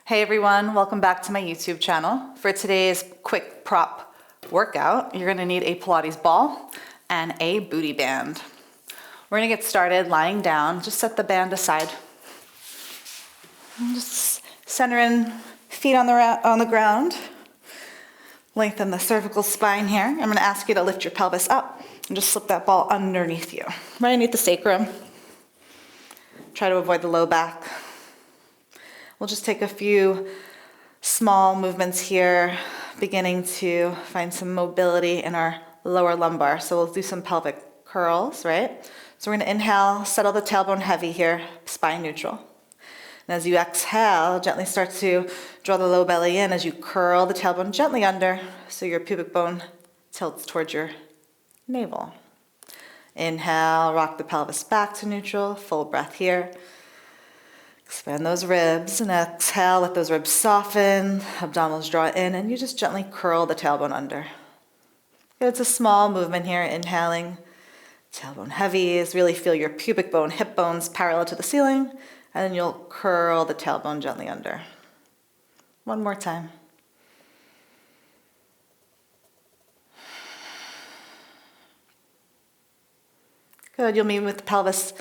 Hey everyone, welcome back to my YouTube channel. For today's quick prop workout, you're gonna need a Pilates ball and a booty band. We're gonna get started lying down. Just set the band aside. And just center in, feet on the ground. Lengthen the cervical spine here. I'm gonna ask you to lift your pelvis up and just slip that ball underneath you, right underneath the sacrum. Try to avoid the low back. We'll just take a few small movements here, beginning to find some mobility in our lower lumbar. So we'll do some pelvic curls, right? So we're gonna inhale, settle the tailbone heavy here, spine neutral. And as you exhale, gently start to draw the low belly in as you curl the tailbone gently under so your pubic bone tilts towards your navel. Inhale, rock the pelvis back to neutral, full breath here. Expand those ribs and exhale, let those ribs soften, abdominals draw in, and you just gently curl the tailbone under. It's a small movement here, inhaling, tailbone heavy, is really feel your pubic bone, hip bones parallel to the ceiling, and then you'll curl the tailbone gently under. One more time. Good, you'll meet with the pelvis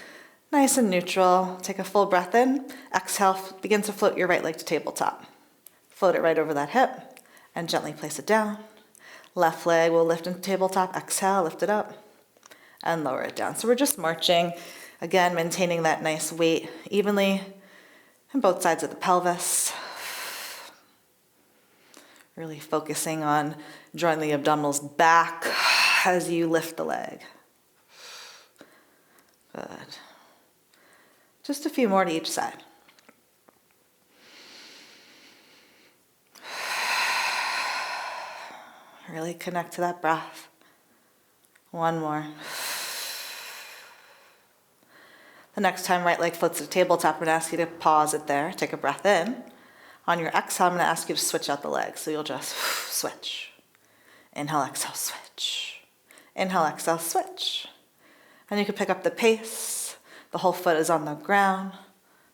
nice and neutral. Take a full breath in. Exhale, begin to float your right leg to tabletop. Float it right over that hip and gently place it down. Left leg will lift into tabletop. Exhale, lift it up and lower it down. So we're just marching, again, maintaining that nice weight evenly on both sides of the pelvis. Really focusing on drawing the abdominals back as you lift the leg. Good. Just a few more to each side. Really connect to that breath. One more. The next time right leg floats to the tabletop, I'm going to ask you to pause it there. Take a breath in. On your exhale, I'm going to ask you to switch out the legs. So you'll just switch. Inhale, exhale, switch. Inhale, exhale, switch. And you can pick up the pace. The whole foot is on the ground.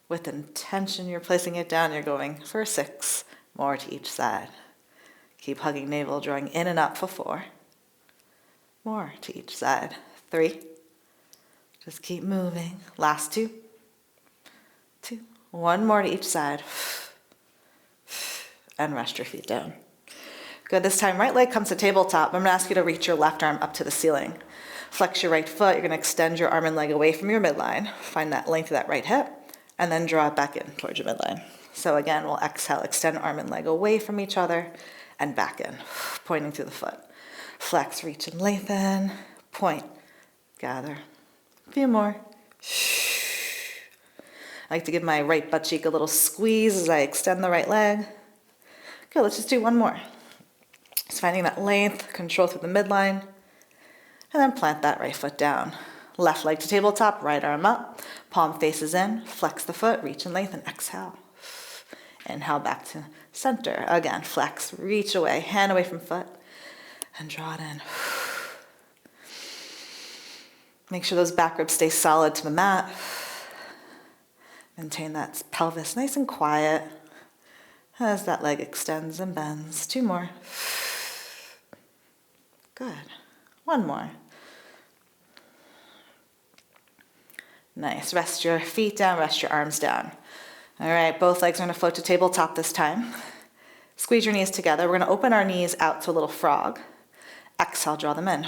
With intention, you're placing it down. You're going for 6 more to each side. Keep hugging navel, drawing in and up for 4 more to each side. 3. Just keep moving. Last 2. 2. 1 more to each side. And rest your feet down. Good. This time, right leg comes to tabletop. I'm going to ask you to reach your left arm up to the ceiling. Flex your right foot. You're going to extend your arm and leg away from your midline. Find that length of that right hip. And then draw it back in towards your midline. So again, we'll exhale, extend arm and leg away from each other and back in, pointing to the foot. Flex, reach and lengthen. Point, gather. A few more. I like to give my right butt cheek a little squeeze as I extend the right leg. Good, let's just do 1 more. Just finding that length, control through the midline. And then plant that right foot down. Left leg to tabletop, right arm up. Palm faces in, flex the foot, reach and lengthen, exhale. Inhale back to center. Again, flex, reach away, hand away from foot, and draw it in. Make sure those back ribs stay solid to the mat. Maintain that pelvis nice and quiet as that leg extends and bends. 2 more. Good. 1 more. Nice. Rest your feet down, rest your arms down. All right, both legs are going to float to tabletop this time. Squeeze your knees together. We're going to open our knees out to a little frog. Exhale, draw them in.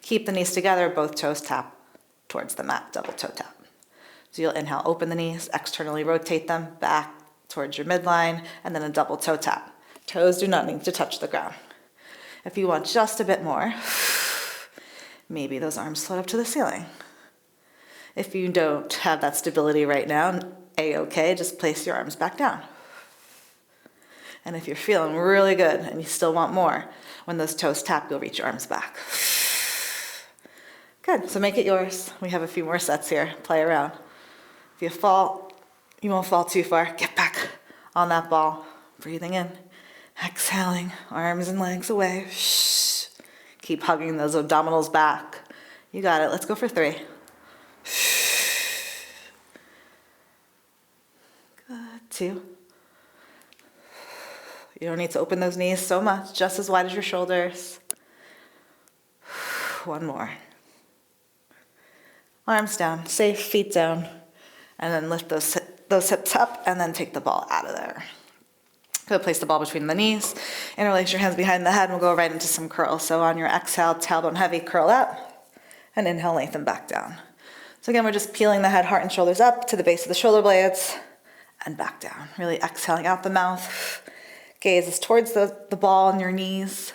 Keep the knees together, both toes tap towards the mat, double toe tap. So you'll inhale, open the knees, externally rotate them back towards your midline, and then a double toe tap. Toes do not need to touch the ground. If you want just a bit more, maybe those arms float up to the ceiling. If you don't have that stability right now, A-okay, just place your arms back down. And if you're feeling really good and you still want more, when those toes tap, you'll reach your arms back. Good, so make it yours. We have a few more sets here. Play around. If you fall, you won't fall too far. Get back on that ball. Breathing in, exhaling, arms and legs away. Keep hugging those abdominals back. You got it. Let's go for 3. Good. 2. You don't need to open those knees so much, just as wide as your shoulders. One more. Arms down, safe, feet down, and then lift those hips up, and then take the ball out of there. Good, place the ball between the knees, interlace your hands behind the head, and we'll go right into some curls. So on your exhale, tailbone heavy, curl up, and inhale, lengthen back down. So again, we're just peeling the head, heart, and shoulders up to the base of the shoulder blades, and back down. Really exhaling out the mouth. Gaze is towards the ball and your knees.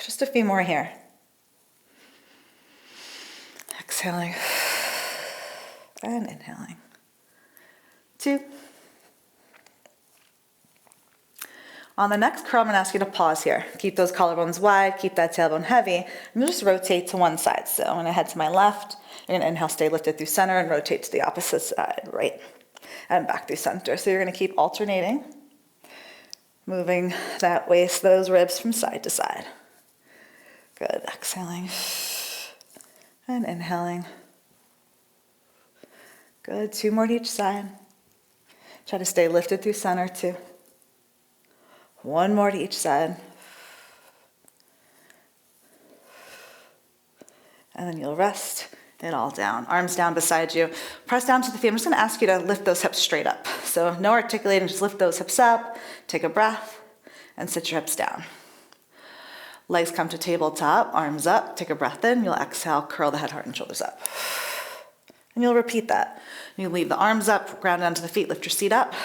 Just a few more here. Exhaling and inhaling. 2. On the next curl, I'm going to ask you to pause here. Keep those collarbones wide, keep that tailbone heavy, and you'll just rotate to one side. So I'm going to head to my left. You're going to inhale, stay lifted through center, and rotate to the opposite side, right, and back through center. So you're going to keep alternating, moving that waist, those ribs from side to side. Good, exhaling and inhaling. Good, 2 more to each side. Try to stay lifted through center, 2. 1 more to each side. And then you'll rest it all down. Arms down beside you. Press down to the feet. I'm just going to ask you to lift those hips straight up. So no articulating, just lift those hips up, take a breath, and sit your hips down. Legs come to tabletop, arms up, take a breath in. You'll exhale, curl the head, heart, and shoulders up. And you'll repeat that. You leave the arms up, ground down to the feet, lift your seat up.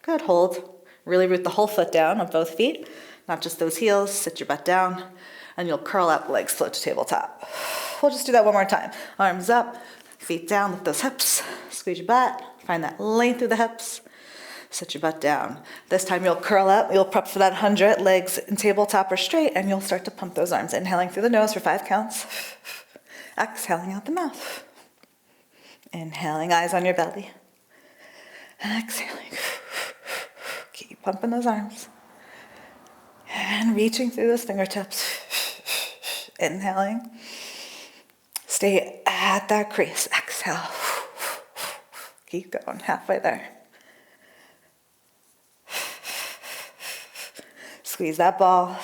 Good, hold. Really root the whole foot down of both feet, not just those heels. Sit your butt down, and you'll curl up, legs float to tabletop. We'll just do that one more time. Arms up, feet down, lift those hips, squeeze your butt, find that length through the hips, sit your butt down. This time you'll curl up, you'll prep for that 100, legs in tabletop or straight, and you'll start to pump those arms. Inhaling through the nose for 5 counts, exhaling out the mouth. Inhaling, eyes on your belly, and exhaling. Keep pumping those arms. And reaching through those fingertips. Inhaling. Stay at that crease. Exhale. Keep going, halfway there. Squeeze that ball.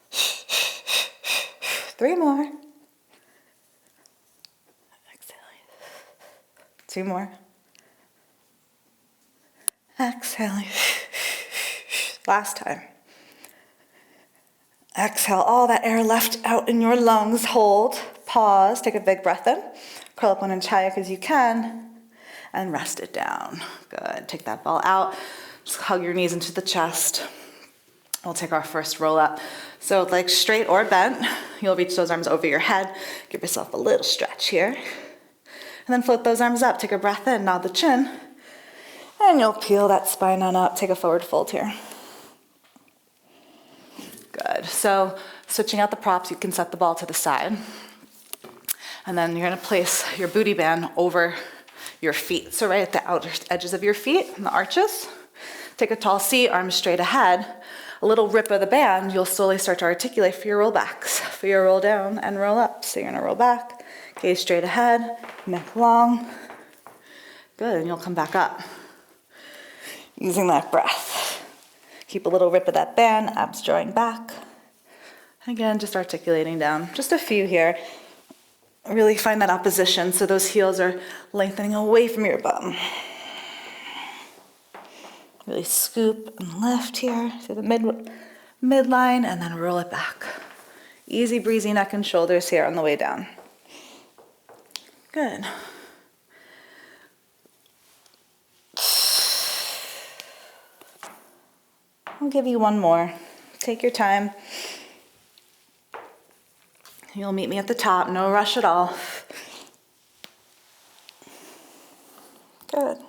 3 more. Exhaling. 2 more. Exhaling. Last time. Exhale all that air left out in your lungs. Hold. Pause. Take a big breath in. Curl up 1 inch high as you can. And rest it down. Good. Take that ball out. Just hug your knees into the chest. We'll take our first roll up. So legs straight or bent. You'll reach those arms over your head. Give yourself a little stretch here. And then float those arms up. Take a breath in. Nod the chin. And you'll peel that spine on up. Take a forward fold here. Good. So switching out the props, you can set the ball to the side. And then you're going to place your booty band over your feet. So right at the outer edges of your feet, and the arches. Take a tall seat, arms straight ahead. A little rip of the band, you'll slowly start to articulate for your roll backs. For your roll down and roll up. So you're going to roll back, gaze straight ahead, neck long. Good. And you'll come back up. Using that breath. Keep a little rip of that band, abs drawing back. Again, just articulating down. Just a few here. Really find that opposition so those heels are lengthening away from your bum. Really scoop and lift here through the midline and then roll it back. Easy breezy neck and shoulders here on the way down. Good. I'll give you 1 more. Take your time. You'll meet me at the top, no rush at all. Good.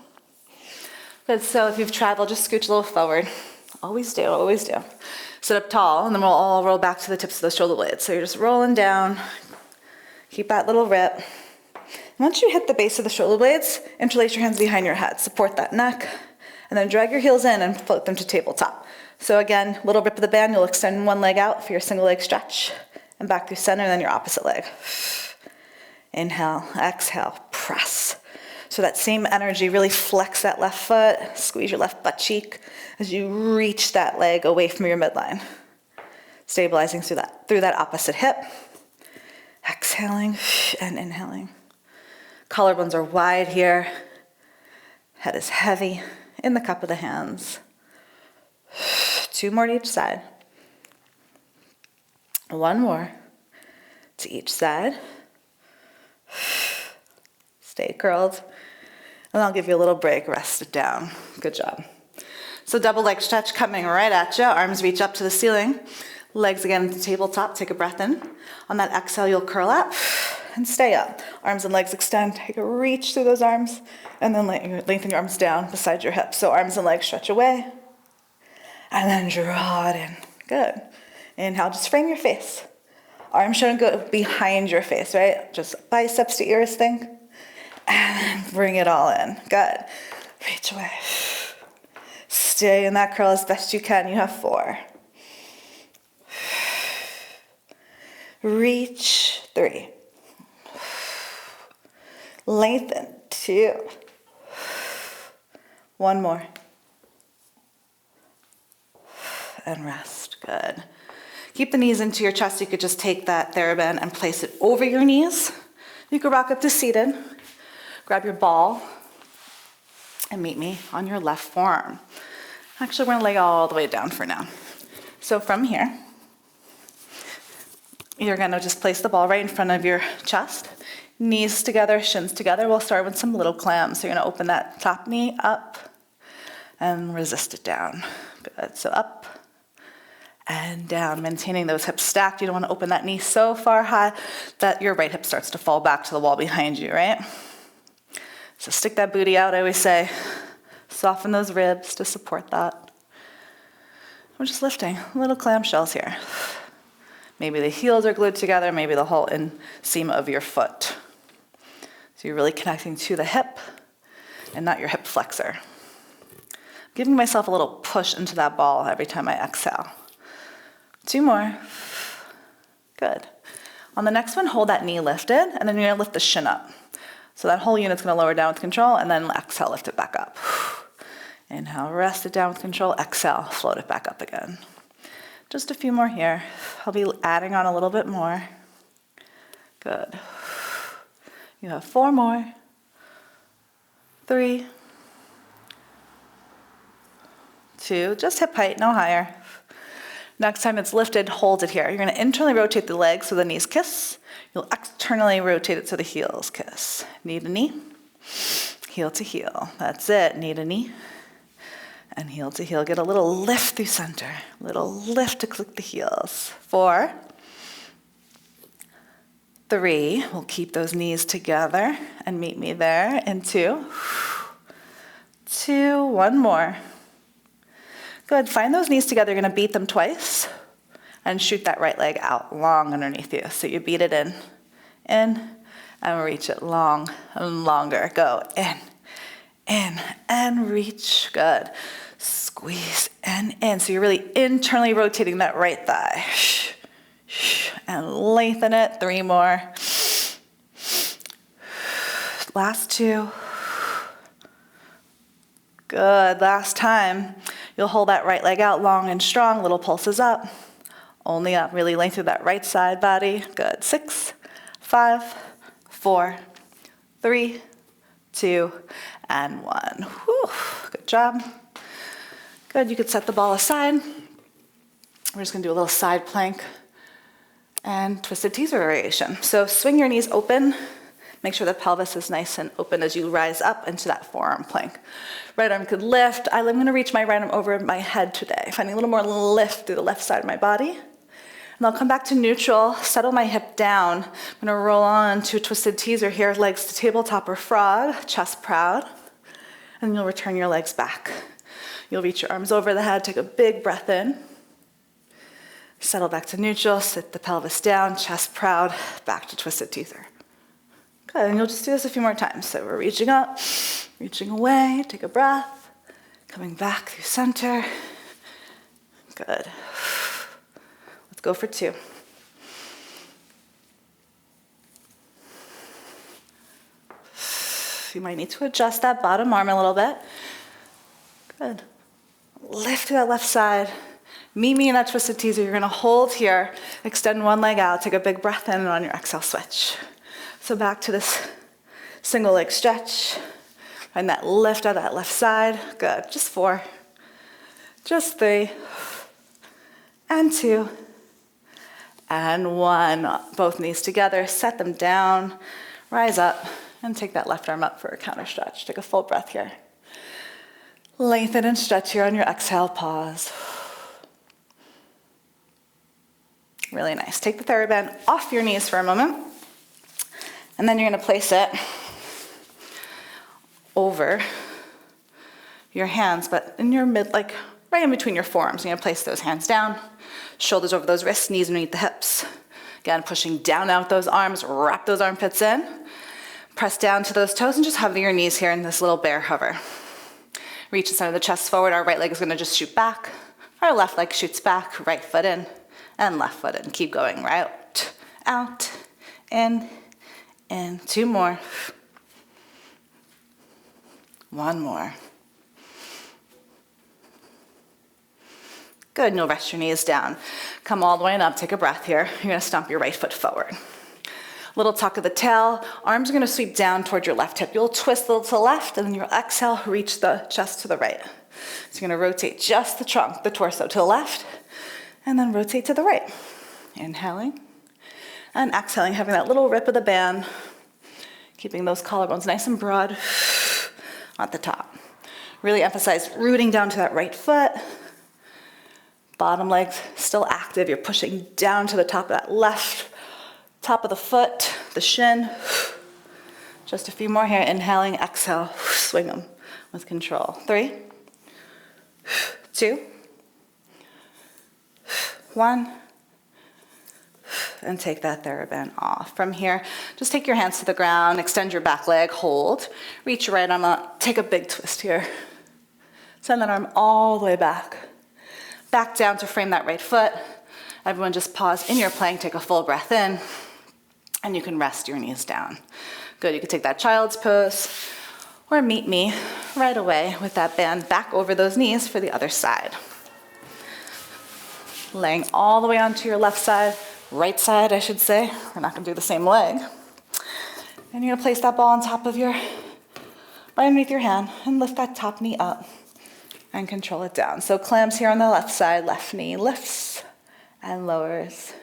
Good, so if you've traveled, just scooch a little forward. Always do, always do. Sit up tall, and then we'll all roll back to the tips of the shoulder blades. So you're just rolling down. Keep that little rip. Once you hit the base of the shoulder blades, interlace your hands behind your head. Support that neck, and then drag your heels in and float them to tabletop. So again, little rip of the band, you'll extend 1 leg out for your single leg stretch, and back through center, and then your opposite leg. Inhale, exhale, press. So that same energy, really flex that left foot, squeeze your left butt cheek as you reach that leg away from your midline. Stabilizing through that opposite hip. Exhaling and inhaling. Collarbones are wide here. Head is heavy in the cup of the hands. 2 more to each side. 1 more to each side. Stay curled. And I'll give you a little break, rest it down. Good job. So double leg stretch coming right at you. Arms reach up to the ceiling. Legs again to the tabletop. Take a breath in. On that exhale, you'll curl up and stay up. Arms and legs extend. Take a reach through those arms. And then lengthen your arms down beside your hips. So arms and legs stretch away. And then draw it in. Good. Inhale, just frame your face. Arms shouldn't go behind your face, right? Just biceps to ears think. And then bring it all in. Good. Reach away. Stay in that curl as best you can. You have 4. Reach. 3. Lengthen. 2. 1 more. And rest. Good. Keep the knees into your chest. You could just take that TheraBand and place it over your knees. You could rock up to seated. Grab your ball and meet me on your left forearm. Actually, we're gonna lay all the way down for now. So from here, you're gonna just place the ball right in front of your chest. Knees together, shins together. We'll start with some little clams. So you're gonna open that top knee up and resist it down. Good, so up and down, maintaining those hips stacked. You don't wanna open that knee so far high that your right hip starts to fall back to the wall behind you, right? So stick that booty out, I always say. Soften those ribs to support that. We're just lifting little clamshells here. Maybe the heels are glued together, maybe the whole inseam of your foot. So you're really connecting to the hip and not your hip flexor. Giving myself a little push into that ball every time I exhale. 2 more. Good. On the next one, hold that knee lifted, and then you're gonna lift the shin up. So that whole unit's gonna lower down with control, and then exhale, lift it back up. Inhale, rest it down with control. Exhale, float it back up again. Just a few more here. I'll be adding on a little bit more. Good. You have 4 more. 3. 2, just hip height, no higher. Next time it's lifted, hold it here. You're gonna internally rotate the legs so the knees kiss. You'll externally rotate it so the heels kiss. Knee to knee, heel to heel. That's it, knee to knee, and heel to heel. Get a little lift through center, little lift to click the heels. 4, 3, we'll keep those knees together and meet me there in 2, 2, 1 more. Good, find those knees together. You're gonna beat them twice and shoot that right leg out long underneath you. So you beat it in, and reach it long and longer. Go in, and reach. Good. Squeeze and in. So you're really internally rotating that right thigh. And lengthen it. 3 more. Last 2. Good. Last time. You'll hold that right leg out long and strong. Little pulses up. Only up. Really lengthen that right side body. Good. 6, 5, 4, 3, 2, and 1. Whew. Good job. Good. You could set the ball aside. We're just going to do a little side plank and twisted teaser variation. So swing your knees open. Make sure the pelvis is nice and open as you rise up into that forearm plank. Right arm could lift. I'm going to reach my right arm over my head today, finding a little more lift through the left side of my body. And I'll come back to neutral, settle my hip down. I'm going to roll on to a twisted teaser here, legs to tabletop or frog, chest proud. And then you'll return your legs back. You'll reach your arms over the head, take a big breath in. Settle back to neutral, sit the pelvis down, chest proud, back to twisted teaser. Good, and you'll just do this a few more times. So we're reaching up, reaching away, take a breath, coming back through center. Good. Let's go for 2. You might need to adjust that bottom arm a little bit. Good. Lift to that left side. Meet me in that twisted teaser. You're gonna hold here, extend one leg out, take a big breath in, and on your exhale, switch. So back to this single leg stretch. Find that lift out of that left side. Good, just 4, just 3, and 2, and 1. Both knees together, set them down, rise up, and take that left arm up for a counter stretch. Take a full breath here. Lengthen and stretch here on your exhale, pause. Really nice. Take the TheraBand off your knees for a moment, and then you're gonna place it over your hands, but in your like right in between your forearms. You're gonna place those hands down, shoulders over those wrists, knees underneath the hips. Again, pushing down out those arms, wrap those armpits in, press down to those toes, and just hover your knees here in this little bear hover. Reach the center of the chest forward. Our right leg is gonna just shoot back. Our left leg shoots back, right foot in, and left foot in. Keep going, right, out, in, 2 more. 1 more. Good, and you'll rest your knees down. Come all the way up, take a breath here. You're gonna stomp your right foot forward. Little tuck of the tail, arms are gonna sweep down toward your left hip. You'll twist a little to the left, and then you'll exhale, reach the chest to the right. So you're gonna rotate just the trunk, the torso to the left, and then rotate to the right. Inhaling, and exhaling, having that little rip of the band, keeping those collarbones nice and broad at the top. Really emphasize rooting down to that right foot. Bottom leg's still active. You're pushing down to the top of that left, top of the foot, the shin. Just a few more here. Inhaling, exhale, swing them with control. 3, 2, 1. And take that TheraBand off. From here, just take your hands to the ground, extend your back leg, hold. Reach your right arm up, take a big twist here. Send that arm all the way back. Back down to frame that right foot. Everyone just pause in your plank, take a full breath in, and you can rest your knees down. Good, you can take that child's pose, or meet me right away with that band back over those knees for the other side. Laying all the way onto your left side, right side, I should say. We're not gonna do the same leg. And you're gonna place that ball on top of right underneath your hand, and lift that top knee up and control it down. So clams here on the left side, left knee lifts and lowers.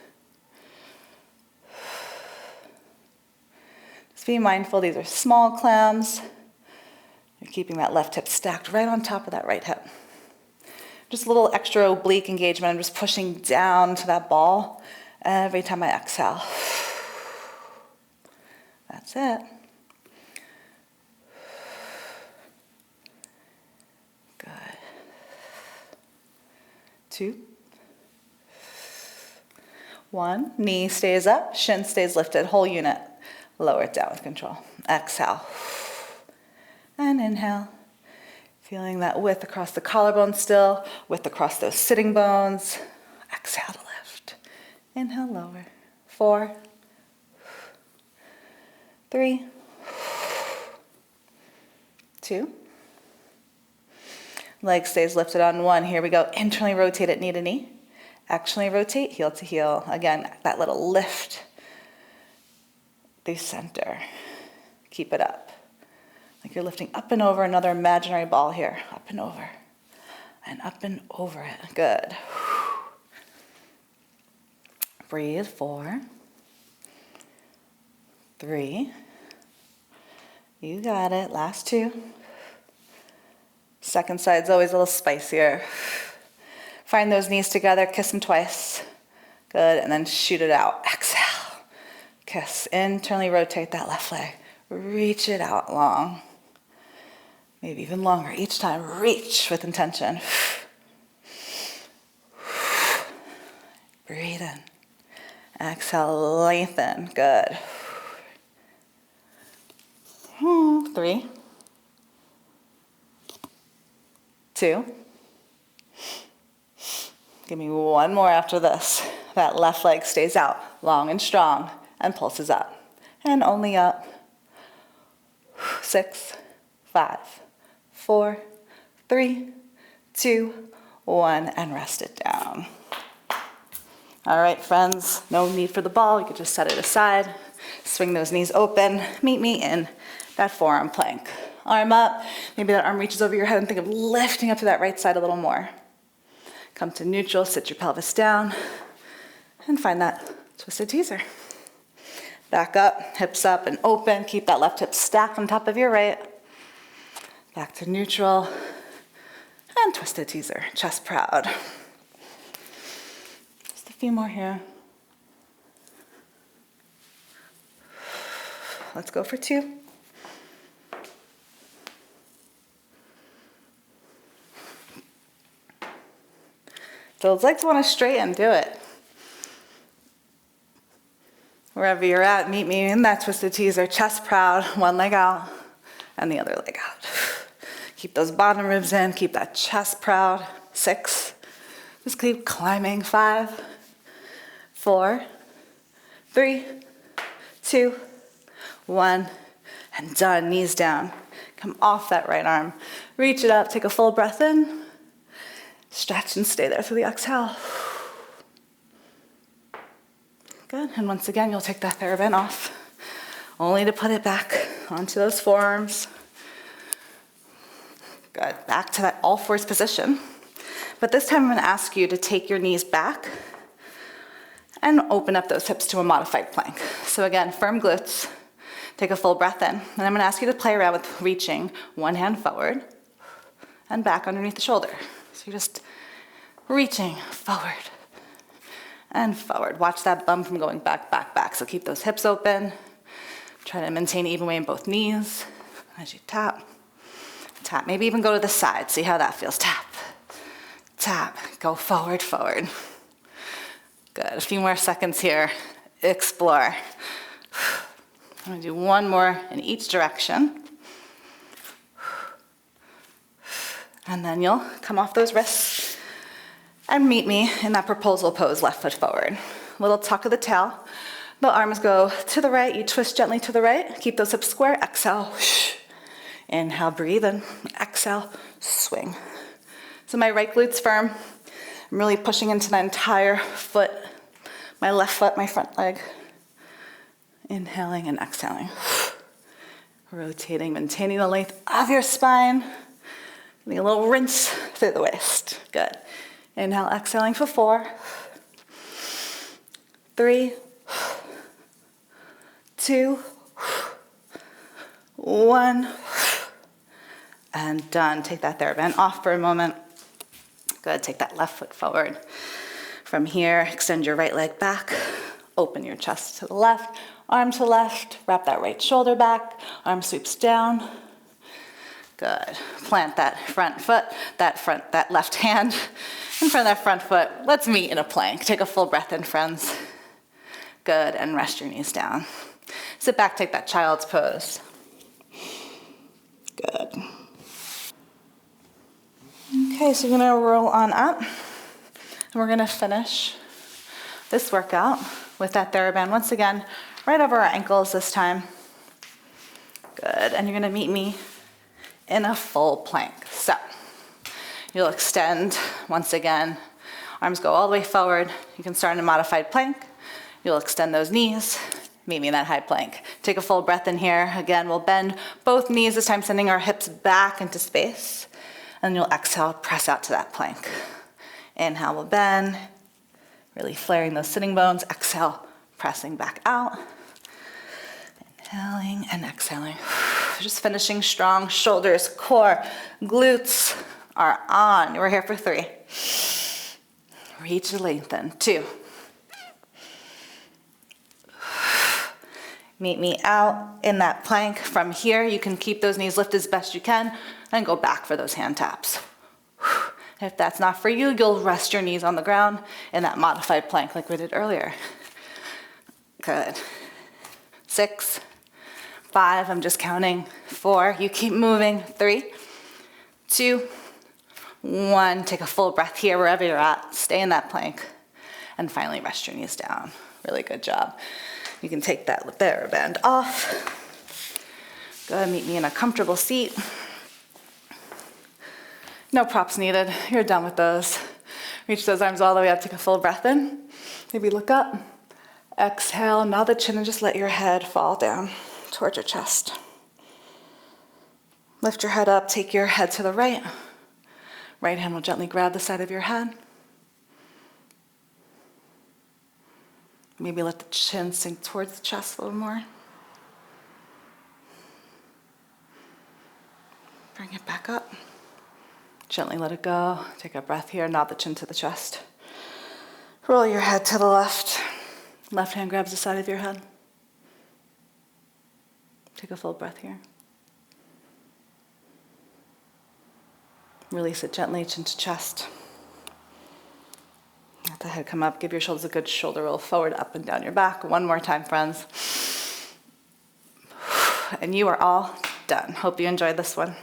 Just be mindful, these are small clams. You're keeping that left hip stacked right on top of that right hip. Just a little extra oblique engagement. I'm just pushing down to that ball every time I exhale. That's it. Good. 2, 1. Knee stays up, shin stays lifted, whole unit. Lower it down with control. Exhale. And inhale. Feeling that width across the collarbone still, width across those sitting bones. Exhale to lift. Inhale, lower. 4, 3, 2. Leg stays lifted on 1. Here we go. Internally rotate it knee to knee. Externally rotate heel to heel. Again, that little lift through center. Keep it up. Like you're lifting up and over another imaginary ball here. Up and over. And up and over it. Good. Breathe. 4, 3. You got it. Last 2. Second side's always a little spicier. Find those knees together. Kiss them twice. Good. And then shoot it out. Exhale. Kiss. Internally rotate that left leg. Reach it out long. Maybe even longer. Each time, reach with intention. Breathe in. Exhale, lengthen. Good. 3, 2. Give me 1 more after this. That left leg stays out, long and strong, and pulses up. And only up. 6, 5, 4, 3, 2, 1, and rest it down. All right, friends, no need for the ball. You can just set it aside. Swing those knees open. Meet me in that forearm plank. Arm up. Maybe that arm reaches over your head and think of lifting up to that right side a little more. Come to neutral, sit your pelvis down, and find that twisted teaser. Back up, hips up and open. Keep that left hip stacked on top of your right. Back to neutral, and twisted teaser, chest proud. Just a few more here. Let's go for 2. Those legs want to straighten, do it. Wherever you're at, meet me in that twisted teaser, chest proud, one leg out and the other leg out. Keep those bottom ribs in, keep that chest proud. 6, just keep climbing. 5, 4, 3, 2, 1, and done. Knees down. Come off that right arm. Reach it up, take a full breath in. Stretch and stay there through the exhale. Good, and once again, you'll take that TheraBand off, only to put it back onto those forearms. Good, back to that all fours position. But this time I'm gonna ask you to take your knees back and open up those hips to a modified plank. So again, firm glutes, take a full breath in. And I'm gonna ask you to play around with reaching one hand forward and back underneath the shoulder. So you're just reaching forward and forward. Watch that bum from going back, back, back. So keep those hips open. Try to maintain even weight in both knees as you tap, tap. Maybe even go to the side. See how that feels. Tap, tap. Go forward, forward. Good. A few more seconds here. Explore. I'm going to do one more in each direction. And then you'll come off those wrists and meet me in that proposal pose, left foot forward. Little tuck of the tail. The arms go to the right. You twist gently to the right. Keep those hips square. Exhale. Inhale, breathe in. Exhale, swing. So my right glute's firm. I'm really pushing into the entire foot. My left foot, my front leg. Inhaling and exhaling. Rotating, maintaining the length of your spine. Getting a little rinse through the waist. Good. Inhale, exhaling for 4, 3, 2, 1, and done. Take that TheraBand off for a moment. Good, take that left foot forward. From here, extend your right leg back, open your chest to the left, arm to left, wrap that right shoulder back, arm sweeps down. Good. Plant that front foot, that left hand in front of that front foot. Let's meet in a plank. Take a full breath in, friends. Good, and rest your knees down. Sit back, take that child's pose. Good. Okay, so you're gonna roll on up, and we're gonna finish this workout with that TheraBand once again, right over our ankles this time. Good, and you're gonna meet me in a full plank. So you'll extend once again, arms go all the way forward. You can start in a modified plank. You'll extend those knees, meet me in that high plank. Take a full breath in here. Again, we'll bend both knees, this time sending our hips back into space. And you'll exhale, press out to that plank. Inhale, we'll bend, really flaring those sitting bones. Exhale, pressing back out. Inhaling and exhaling. Just finishing strong. Shoulders, core, glutes are on. We're here for 3. Reach, lengthen. 2. Meet me out in that plank. From here, you can keep those knees lifted as best you can and go back for those hand taps. If that's not for you, you'll rest your knees on the ground in that modified plank like we did earlier. Good. 6, 5, I'm just counting. 4, you keep moving. 3, 2, 1. Take a full breath here wherever you're at. Stay in that plank. And finally rest your knees down. Really good job. You can take that TheraBand off. Go ahead and meet me in a comfortable seat. No props needed. You're done with those. Reach those arms all the way up. Take a full breath in. Maybe look up. Exhale, nod the chin and just let your head fall down towards your chest. Lift your head up. Take your head to the right. Right hand will gently grab the side of your head. Maybe let the chin sink towards the chest a little more. Bring it back up. Gently let it go. Take a breath here. Nod the chin to the chest. Roll your head to the left. Left hand grabs the side of your head. Take a full breath here. Release it gently, chin to chest. Let the head come up. Give your shoulders a good shoulder roll forward, up and down your back. One more time, friends. And you are all done. Hope you enjoyed this one.